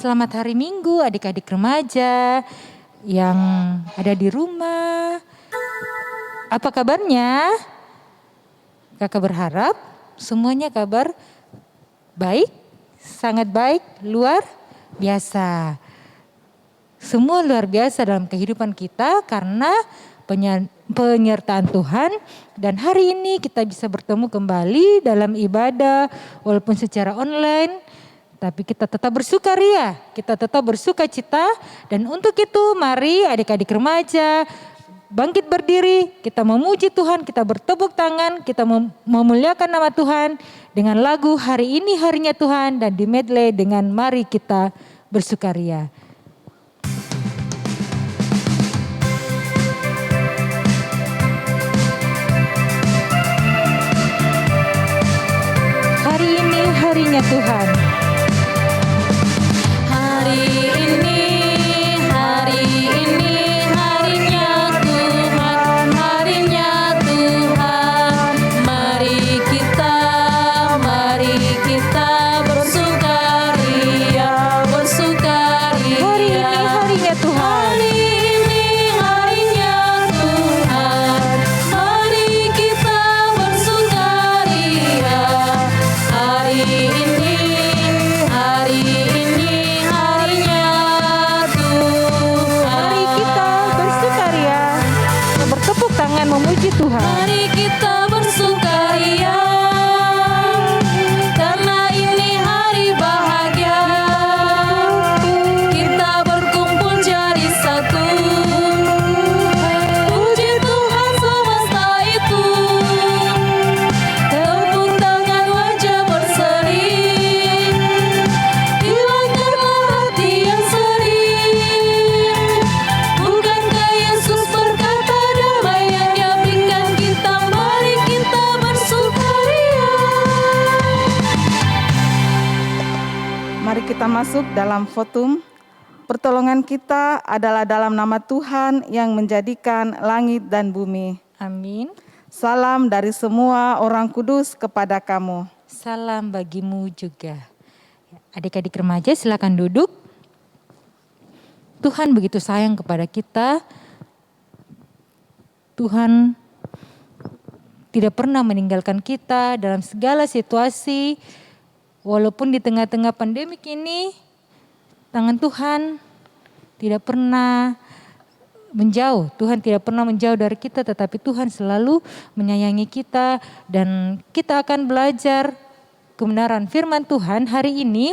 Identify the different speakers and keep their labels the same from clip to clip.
Speaker 1: Selamat hari Minggu adik-adik remaja yang ada di rumah. Apa kabarnya? Kakak berharap semuanya kabar baik, sangat baik, luar biasa. Semua luar biasa dalam kehidupan kita karena penyertaan Tuhan. Dan hari ini kita bisa bertemu kembali dalam ibadah walaupun secara online. Tapi kita tetap bersukaria, kita tetap bersuka cita. Dan untuk itu mari adik-adik remaja bangkit berdiri, kita memuji Tuhan, kita bertepuk tangan, kita memuliakan nama Tuhan dengan lagu Hari Ini Harinya Tuhan dan di medley dengan Mari Kita Bersukaria. Hari ini harinya Tuhan. Memuji Tuhan.
Speaker 2: Mari kita bersukaria karena ini hari bahagia. Kita berkumpul jadi satu. Puji Tuhan semesta itu. Tepuk tangan wajah berseri. Hilangkanlah hati yang sedih. Bukankah Yesus berkata damai yang kita, mari kita bersukaria.
Speaker 3: Mari kita masuk dalam fotum. Pertolongan kita adalah dalam nama Tuhan yang menjadikan langit dan bumi.
Speaker 1: Amin.
Speaker 3: Salam dari semua orang kudus kepada kamu.
Speaker 1: Salam bagimu juga. Adik-adik remaja silakan duduk. Tuhan begitu sayang kepada kita. Tuhan tidak pernah meninggalkan kita dalam segala situasi. Walaupun di tengah-tengah pandemik ini, tangan Tuhan tidak pernah menjauh. Tuhan tidak pernah menjauh dari kita, tetapi Tuhan selalu menyayangi kita. Dan kita akan belajar kebenaran firman Tuhan hari ini.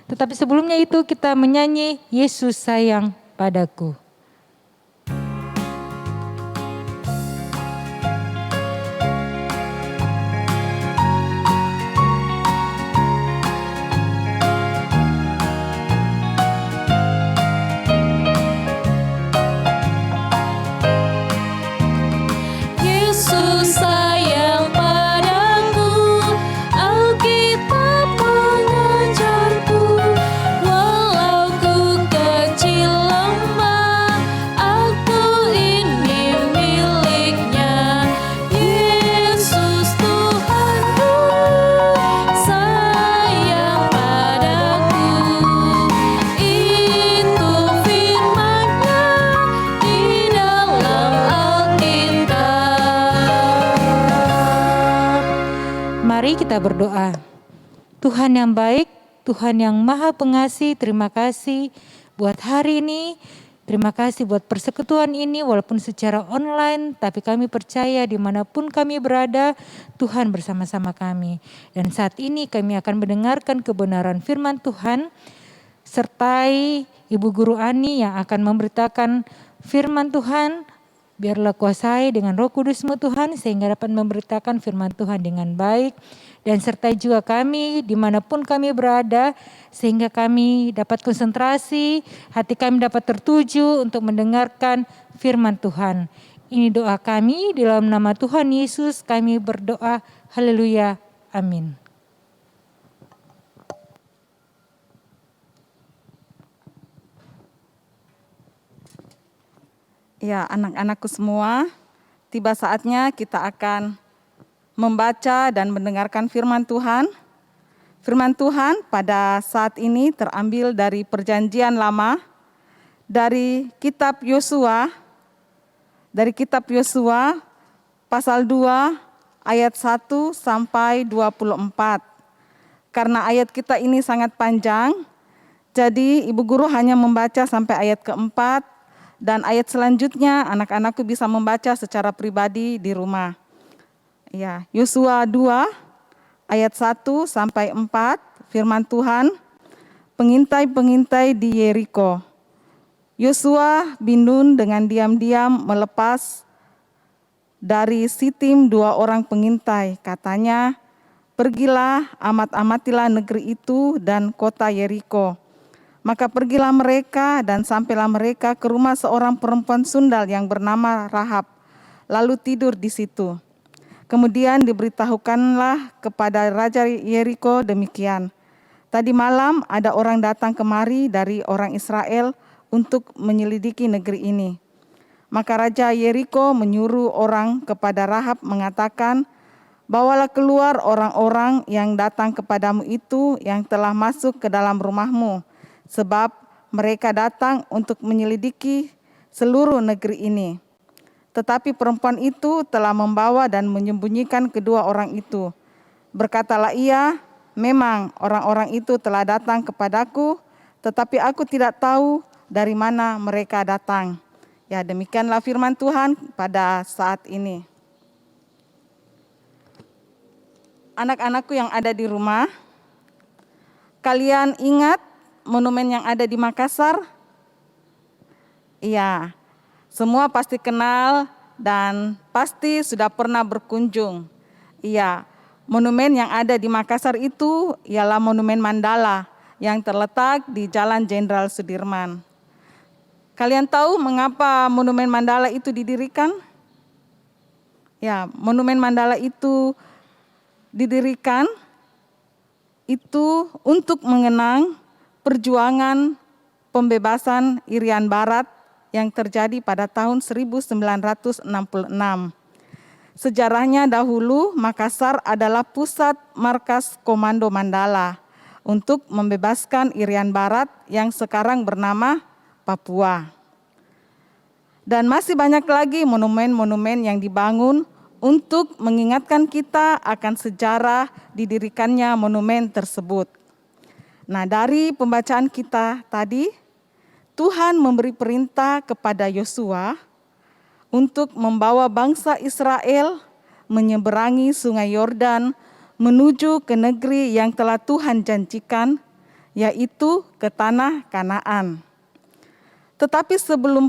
Speaker 1: Tetapi sebelumnya itu kita menyanyi Yesus sayang padaku.
Speaker 2: Yesus sayang padaku, Alkitab mengajarku. Walau ku kecil lemah, aku ini miliknya. Yesus Tuhanku sayang padaku. Itu firman-Nya di dalam Alkitab.
Speaker 1: Mari kita berdoa. Tuhan yang baik, Tuhan yang maha pengasih, terima kasih buat hari ini. Terima kasih buat persekutuan ini walaupun secara online, tapi kami percaya dimanapun kami berada, Tuhan bersama-sama kami. Dan saat ini kami akan mendengarkan kebenaran firman Tuhan, sertai Ibu Guru Ani yang akan memberitakan firman Tuhan. Biarlah kuasai dengan Roh Kudus-Mu Tuhan sehingga dapat memberitakan firman Tuhan dengan baik. Dan sertai juga kami dimanapun kami berada sehingga kami dapat konsentrasi, hati kami dapat tertuju untuk mendengarkan firman Tuhan. Ini doa kami di dalam nama Tuhan Yesus kami berdoa. Haleluya. Amin.
Speaker 3: Ya, anak-anakku semua, tiba saatnya kita akan membaca dan mendengarkan firman Tuhan. Firman Tuhan pada saat ini terambil dari Perjanjian Lama, dari kitab Yosua, pasal 2 ayat 1 sampai 24. Karena ayat kita ini sangat panjang, jadi Ibu Guru hanya membaca sampai ayat keempat, dan ayat selanjutnya anak-anakku bisa membaca secara pribadi di rumah. Ya, Yosua 2 ayat 1 sampai 4, firman Tuhan, pengintai-pengintai di Yeriko. Yosua bin Nun dengan diam-diam melepas dari Sitim 2 orang pengintai. Katanya, pergilah, amat-amatilah negeri itu dan kota Yeriko. Maka pergilah mereka dan sampailah mereka ke rumah seorang perempuan sundal yang bernama Rahab, lalu tidur di situ. Kemudian diberitahukanlah kepada Raja Yeriko demikian. Tadi malam ada orang datang kemari dari orang Israel untuk menyelidiki negeri ini. Maka Raja Yeriko menyuruh orang kepada Rahab mengatakan, bawalah keluar orang-orang yang datang kepadamu itu yang telah masuk ke dalam rumahmu, sebab mereka datang untuk menyelidiki seluruh negeri ini. Tetapi perempuan itu telah membawa dan menyembunyikan kedua orang itu. Berkatalah ia, memang orang-orang itu telah datang kepadaku, tetapi aku tidak tahu dari mana mereka datang. Ya, demikianlah firman Tuhan pada saat ini. Anak-anakku yang ada di rumah, kalian ingat monumen yang ada di Makassar? Iya, semua pasti kenal dan pasti sudah pernah berkunjung. Iya, monumen yang ada di Makassar itu ialah Monumen Mandala yang terletak di Jalan Jenderal Sudirman. Kalian tahu mengapa Monumen Mandala itu didirikan? Ya, Monumen Mandala itu didirikan itu untuk mengenang perjuangan pembebasan Irian Barat yang terjadi pada tahun 1966. Sejarahnya dahulu Makassar adalah pusat markas Komando Mandala untuk membebaskan Irian Barat yang sekarang bernama Papua. Dan masih banyak lagi monumen-monumen yang dibangun untuk mengingatkan kita akan sejarah didirikannya monumen tersebut. Nah, dari pembacaan kita tadi, Tuhan memberi perintah kepada Yosua untuk membawa bangsa Israel menyeberangi Sungai Yordan menuju ke negeri yang telah Tuhan janjikan, yaitu ke tanah Kanaan. Tetapi sebelum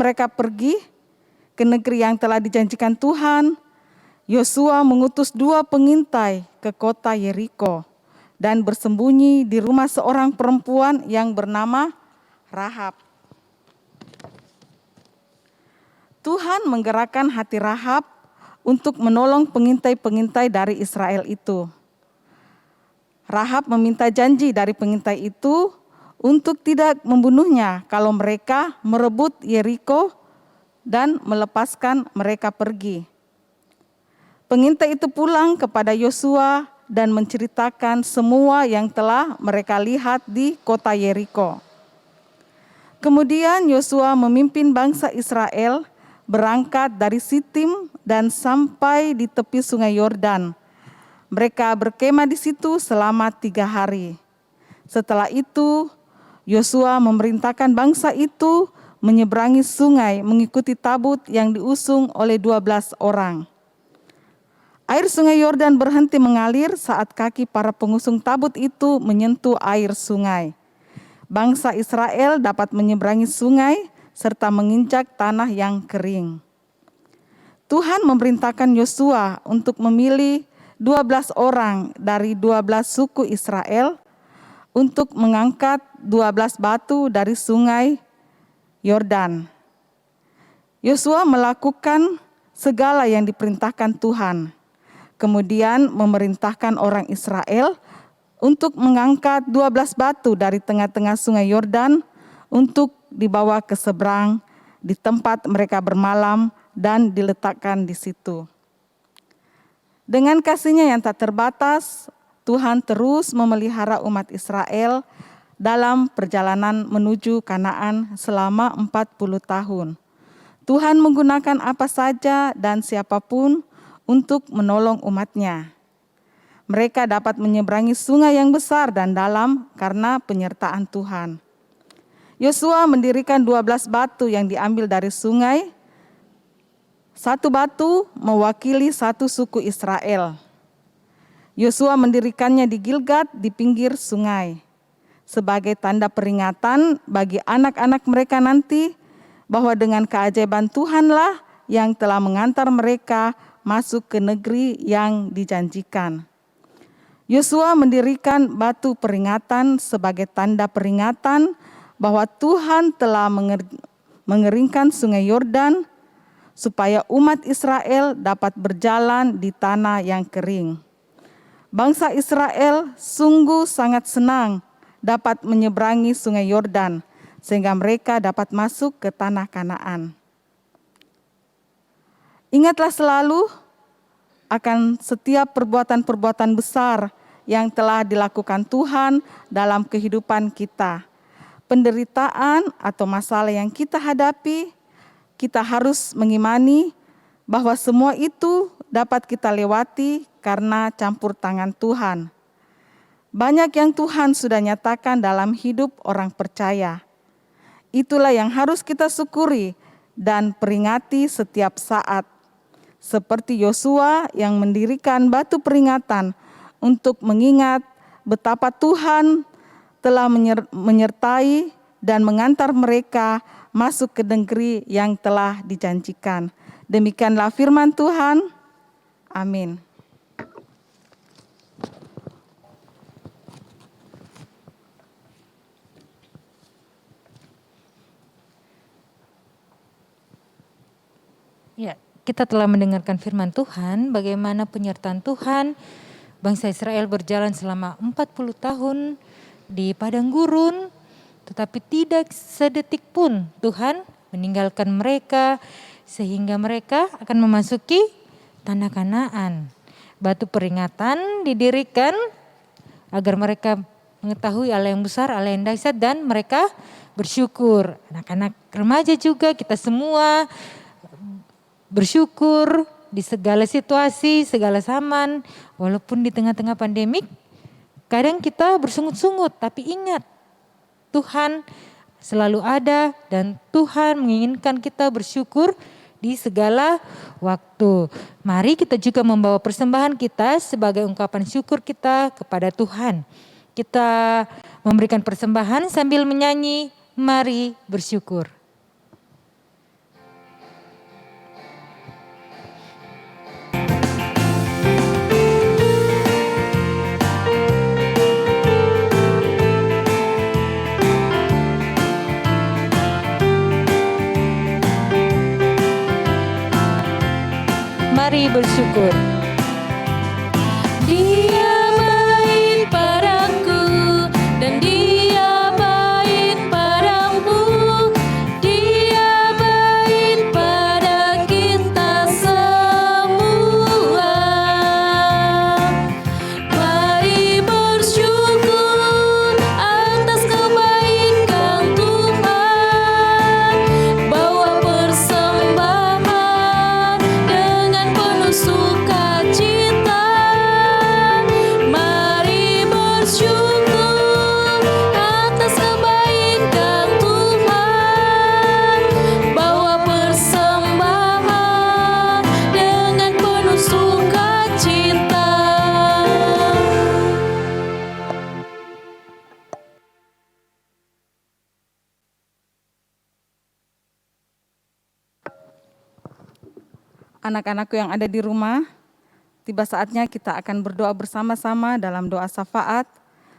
Speaker 3: mereka pergi ke negeri yang telah dijanjikan Tuhan, Yosua mengutus 2 pengintai ke kota Yeriko dan bersembunyi di rumah seorang perempuan yang bernama Rahab. Tuhan menggerakkan hati Rahab untuk menolong pengintai-pengintai dari Israel itu. Rahab meminta janji dari pengintai itu untuk tidak membunuhnya kalau mereka merebut Yeriko dan melepaskan mereka pergi. Pengintai itu pulang kepada Yosua dan menceritakan semua yang telah mereka lihat di kota Yeriko. Kemudian Yosua memimpin bangsa Israel berangkat dari Sitim dan sampai di tepi Sungai Yordan. Mereka berkemah di situ selama 3 hari. Setelah itu, Yosua memerintahkan bangsa itu menyeberangi sungai mengikuti tabut yang diusung oleh 12 orang. Air Sungai Yordan berhenti mengalir saat kaki para pengusung tabut itu menyentuh air sungai. Bangsa Israel dapat menyeberangi sungai serta menginjak tanah yang kering. Tuhan memerintahkan Yosua untuk memilih 12 orang dari 12 suku Israel untuk mengangkat 12 batu dari sungai Yordan. Yosua melakukan segala yang diperintahkan Tuhan. Kemudian memerintahkan orang Israel untuk mengangkat 12 batu dari tengah-tengah sungai Yordan untuk dibawa ke seberang di tempat mereka bermalam dan diletakkan di situ. Dengan kasihnya yang tak terbatas, Tuhan terus memelihara umat Israel dalam perjalanan menuju Kanaan selama 40 tahun. Tuhan menggunakan apa saja dan siapapun untuk menolong umatnya. Mereka dapat menyeberangi sungai yang besar dan dalam karena penyertaan Tuhan. Yosua mendirikan 12 batu yang diambil dari sungai. Satu batu mewakili satu suku Israel. Yosua mendirikannya di Gilgad di pinggir sungai sebagai tanda peringatan bagi anak-anak mereka nanti bahwa dengan keajaiban Tuhanlah yang telah mengantar mereka masuk ke negeri yang dijanjikan. Yosua mendirikan batu peringatan sebagai tanda peringatan bahwa Tuhan telah mengeringkan sungai Yordan supaya umat Israel dapat berjalan di tanah yang kering. Bangsa Israel sungguh sangat senang dapat menyeberangi sungai Yordan sehingga mereka dapat masuk ke tanah Kanaan. Ingatlah selalu akan setiap perbuatan-perbuatan besar yang telah dilakukan Tuhan dalam kehidupan kita. Penderitaan atau masalah yang kita hadapi, kita harus mengimani bahwa semua itu dapat kita lewati karena campur tangan Tuhan. Banyak yang Tuhan sudah nyatakan dalam hidup orang percaya. Itulah yang harus kita syukuri dan peringati setiap saat. Seperti Yosua yang mendirikan batu peringatan untuk mengingat betapa Tuhan telah menyertai dan mengantar mereka masuk ke negeri yang telah dijanjikan. Demikianlah firman Tuhan. Amin.
Speaker 1: Ya, kita telah mendengarkan firman Tuhan, bagaimana penyertaan Tuhan, bangsa Israel berjalan selama 40 tahun di padang gurun, tetapi tidak sedetik pun Tuhan meninggalkan mereka, sehingga mereka akan memasuki tanah Kanaan. Batu peringatan didirikan agar mereka mengetahui Allah yang besar, Allah yang dahsyat, dan mereka bersyukur. Anak-anak remaja juga, kita semua bersyukur di segala situasi, segala zaman, walaupun di tengah-tengah pandemik, kadang kita bersungut-sungut, tapi ingat, Tuhan selalu ada dan Tuhan menginginkan kita bersyukur di segala waktu. Mari kita juga membawa persembahan kita sebagai ungkapan syukur kita kepada Tuhan. Kita memberikan persembahan sambil menyanyi, mari bersyukur. Mari bersyukur.
Speaker 2: Dia baik padaku dan Dia baik padamu. Dia baik pada kita semua. Mari bersyukur atas kebaikan Tuhan. Bawa persembahan dengan penuh sukacita. Mari bersyukur atas kebaikan Tuhan. Bawa persembahan dengan penuh sukacita.
Speaker 3: Anak-anakku yang ada di rumah, tiba saatnya kita akan berdoa bersama-sama dalam doa syafaat.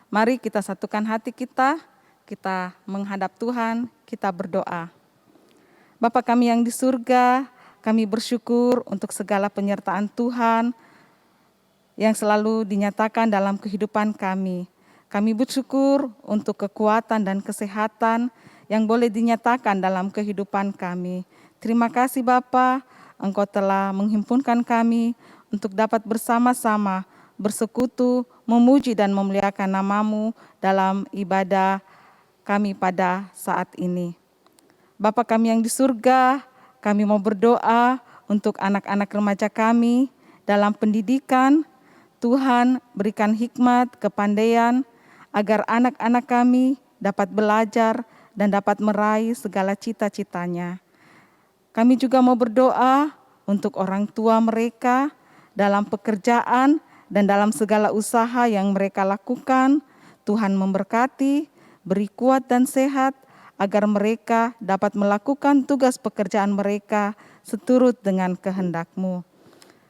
Speaker 3: Mari kita satukan hati kita menghadap Tuhan, kita berdoa. Bapa kami yang di surga, kami bersyukur untuk segala penyertaan Tuhan yang selalu dinyatakan dalam kehidupan kami. Kami bersyukur untuk kekuatan dan kesehatan yang boleh dinyatakan dalam kehidupan kami. Terima kasih Bapa, Engkau telah menghimpunkan kami untuk dapat bersama-sama bersekutu, memuji dan memuliakan nama-Mu dalam ibadah kami pada saat ini. Bapa kami yang di surga, kami mau berdoa untuk anak-anak remaja kami dalam pendidikan. Tuhan berikan hikmat, kepandaian, agar anak-anak kami dapat belajar dan dapat meraih segala cita-citanya. Kami juga mau berdoa untuk orang tua mereka dalam pekerjaan dan dalam segala usaha yang mereka lakukan. Tuhan memberkati, beri kuat dan sehat, agar mereka dapat melakukan tugas pekerjaan mereka seturut dengan kehendak-Mu.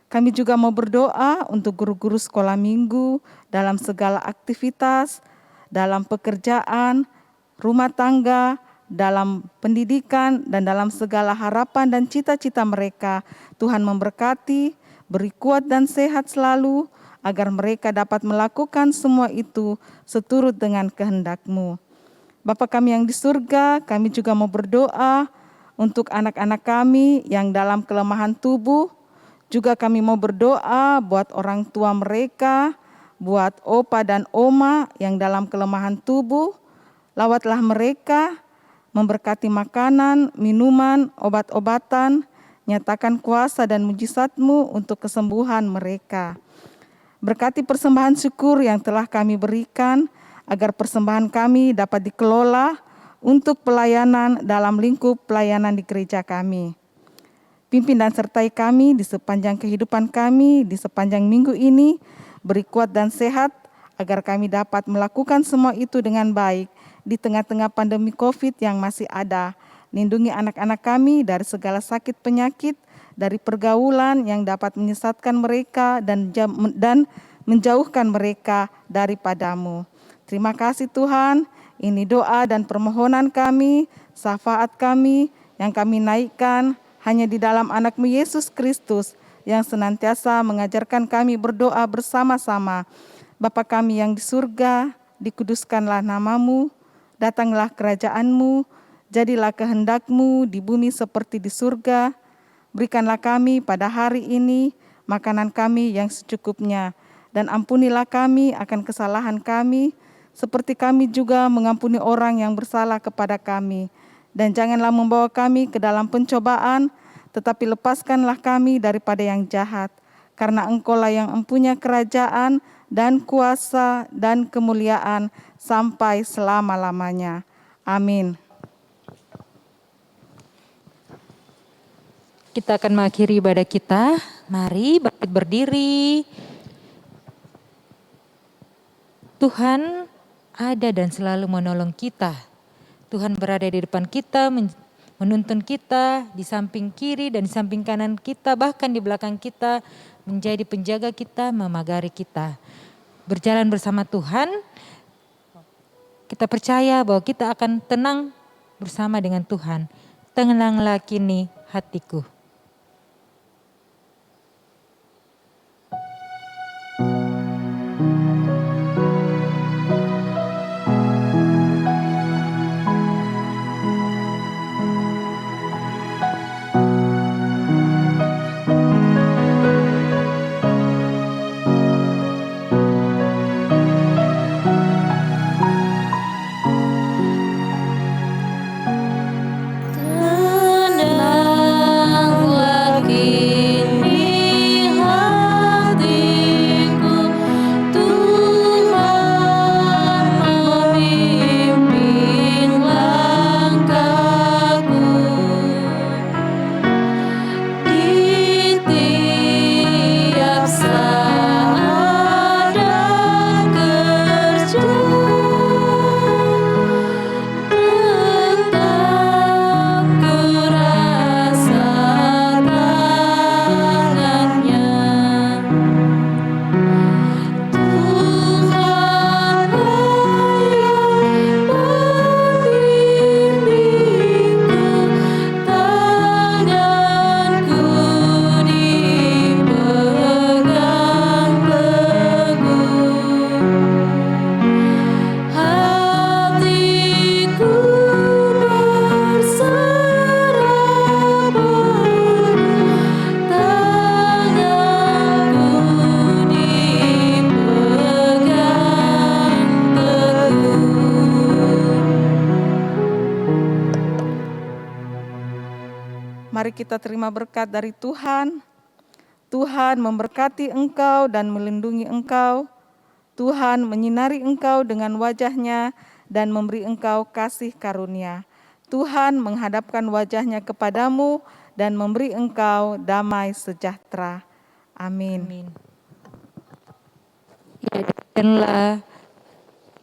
Speaker 3: Kami juga mau berdoa untuk guru-guru sekolah minggu dalam segala aktivitas, dalam pekerjaan, rumah tangga, dalam pendidikan, dan dalam segala harapan dan cita-cita mereka. Tuhan memberkati, beri kuat dan sehat selalu, agar mereka dapat melakukan semua itu seturut dengan kehendak-Mu. Bapa kami yang di surga, kami juga mau berdoa untuk anak-anak kami yang dalam kelemahan tubuh. Juga kami mau berdoa buat orang tua mereka, buat opa dan oma yang dalam kelemahan tubuh. Lawatlah mereka, memberkati makanan, minuman, obat-obatan, nyatakan kuasa dan mujizat-Mu untuk kesembuhan mereka. Berkati persembahan syukur yang telah kami berikan, agar persembahan kami dapat dikelola untuk pelayanan dalam lingkup pelayanan di gereja kami. Pimpin dan sertai kami di sepanjang kehidupan kami, di sepanjang minggu ini, beri kuat dan sehat, agar kami dapat melakukan semua itu dengan baik di tengah-tengah pandemi COVID yang masih ada. Lindungi anak-anak kami dari segala sakit penyakit, dari pergaulan yang dapat menyesatkan mereka dan menjauhkan mereka daripada-Mu. Terima kasih Tuhan, ini doa dan permohonan kami, syafaat kami yang kami naikkan hanya di dalam anak-Mu Yesus Kristus yang senantiasa mengajarkan kami berdoa bersama-sama. Bapa kami yang di surga, dikuduskanlah nama-Mu, datanglah kerajaan-Mu, jadilah kehendak-Mu di bumi seperti di surga. Berikanlah kami pada hari ini makanan kami yang secukupnya, dan ampunilah kami akan kesalahan kami, seperti kami juga mengampuni orang yang bersalah kepada kami. Dan janganlah membawa kami ke dalam pencobaan, tetapi lepaskanlah kami daripada yang jahat. Karena Engkau-lah yang mempunyai kerajaan dan kuasa dan kemuliaan sampai selama-lamanya. Amin.
Speaker 1: Kita akan mengakhiri ibadah kita. Mari bangkit berdiri. Tuhan ada dan selalu menolong kita. Tuhan berada di depan kita, menuntun kita di samping kiri dan di samping kanan kita, bahkan di belakang kita, menjadi penjaga kita, memagari kita. Berjalan bersama Tuhan, kita percaya bahwa kita akan tenang bersama dengan Tuhan. Tenanglah kini hatiku.
Speaker 2: Tenanglah
Speaker 3: Mari kita terima berkat dari Tuhan. Tuhan memberkati engkau dan melindungi engkau. Tuhan menyinari engkau dengan wajah-Nya dan memberi engkau kasih karunia. Tuhan menghadapkan wajah-Nya kepadamu dan memberi engkau damai sejahtera. Amin.
Speaker 1: Amin. Ya, demikianlah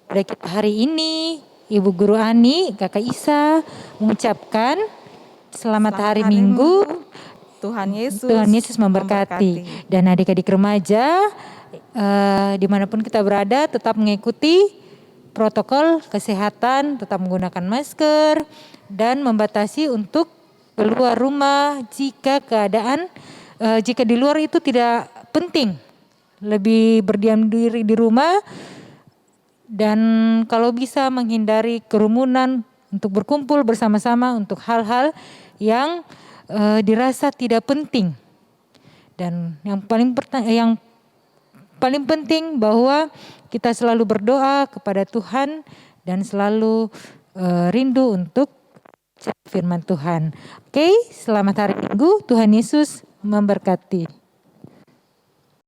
Speaker 1: pada kita hari ini, Ibu Guru Ani, Kakak Isa mengucapkan selamat hari Minggu.
Speaker 3: Tuhan Yesus
Speaker 1: memberkati. Dan adik-adik remaja, dimanapun kita berada, tetap mengikuti protokol kesehatan, tetap menggunakan masker, dan membatasi untuk keluar rumah jika jika di luar itu tidak penting. Lebih berdiam diri di rumah, dan kalau bisa menghindari kerumunan untuk berkumpul bersama-sama untuk hal-hal yang dirasa tidak penting. Dan yang paling penting bahwa kita selalu berdoa kepada Tuhan dan selalu rindu untuk firman Tuhan. Oke, selamat hari Minggu. Tuhan Yesus memberkati.